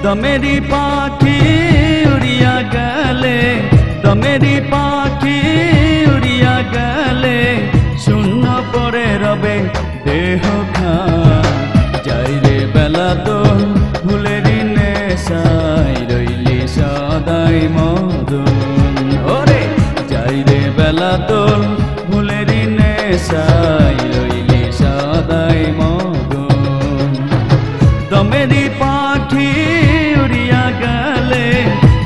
দমেরি পাখি উড়িয়া গেলে, দমেরি পাখি উড়িয়া গেলে, শূন্য পড়ে রবে দেহ খান। যাই রে বেলা তোর ফুলেরি নেশায়, রইলি সদাই মদন। ওরে যাই রে বেলা তোর ফুলেরি নেশায়, রইলি সদাই মদন। দমেরি পাখি উড়িয়া গেলে,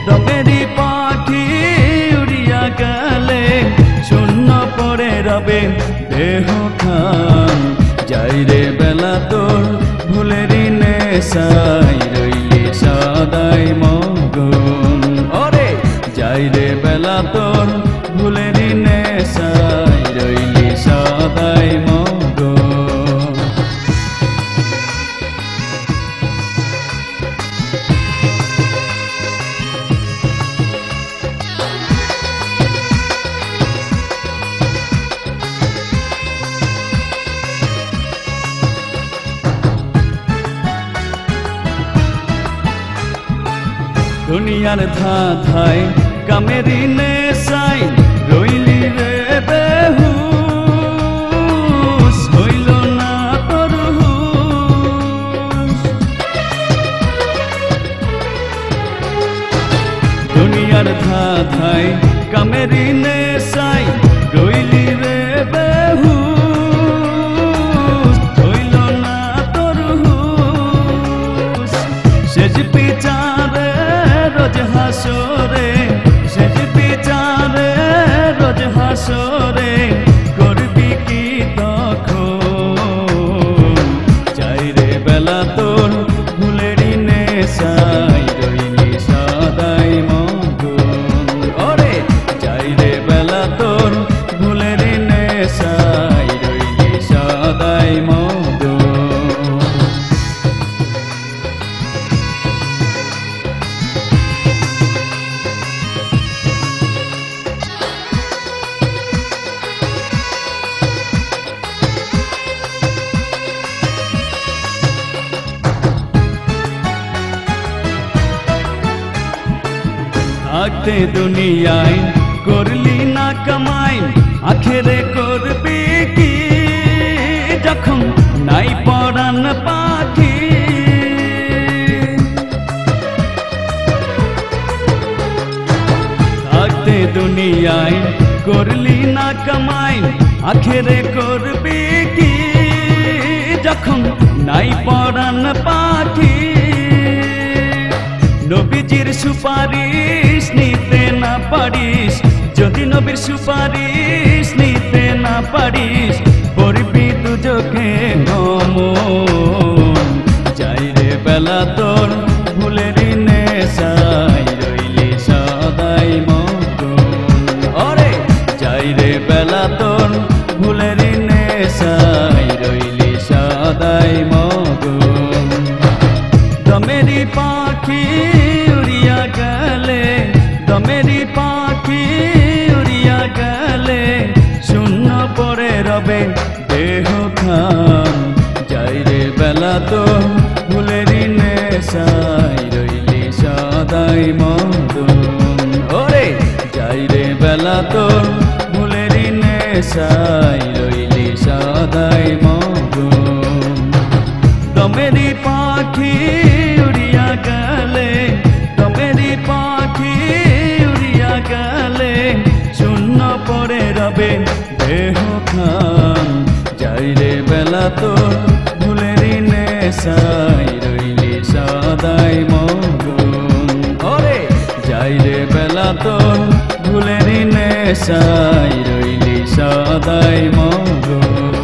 দমেরি পাখি উড়িয়া গেলে, শূন্য পড়ে রবে দেহ খান। যাই রে বেলা তোর ফুলেরি নেশায়, রইলি সদাই মগন। ওরে যাই রে বেলা তোর ফুলেরি নেশায়, রইলি সদাই মগন। দুনিয়ার ধাঁধায় কামেরি নেশায়, রইলি রে বেহুশ, হইল না তোর হুশ। দুনিয়ার ধাঁধায় কামেরি নেশায়, রইলি রে বেহুশ, হইল না তোর হুশ। শেষ বিচারে রোজ হাসরে, শেষ বিচারে রোজ হাসরে, করবি কি তখন? যাই রে বেলা তোর ফুলেরি নেশায়, রইলি সদাই মগন। ওরে যাই রে বেলা তোর ফুলেরি নেশায়, রইলি সদাই মগন। থাকতে দুনিয়ায় করলি না কামাই, আখেরে করবি কি যখন নাই পরাণ পাখি? থাকতে দুনিয়ায় করলি না কামাই, আখেরে করবি কি যখন নাই পরাণ পাখি? নবীজির সুপারিশ নিতে না পারিস, যদি নবীর সুপারিশ নিতে না পারিস, পড়বি দুজকে নমন। যাই রে বেলা তোর ফুলেরি নেশায়, রইলি সদাই মগন। ওরে যাই রে বেলা তোর ফুলেরি নেশায়, রইলি সদাই মগন। দমেরি পাখি উড়িয়া গেলে, দমেরি পাখি উড়িয়া গেলে, শূন্য পড়ে রবে দেহ খান। যাই রে বেলা তোর ফুলেরি নেশায়, রইলি সদাই মদন। ওরে যাই রে বেলা তোর ফুলেরি নেশায়, রইলি সদাই মদন। দমেরি পাখি উড়িয়া গেলে, দমেরি পাখি উড়িয়া গেলে, শূন্য পড়ে রবে দেহ খান। যাই রে বেলা তোর ফুলেরি নেশায়, রইলি সদাই মগন। ওরে যাই রে বেলা তোর ফুলেরি নেশায়, রইলি সদাই মগন।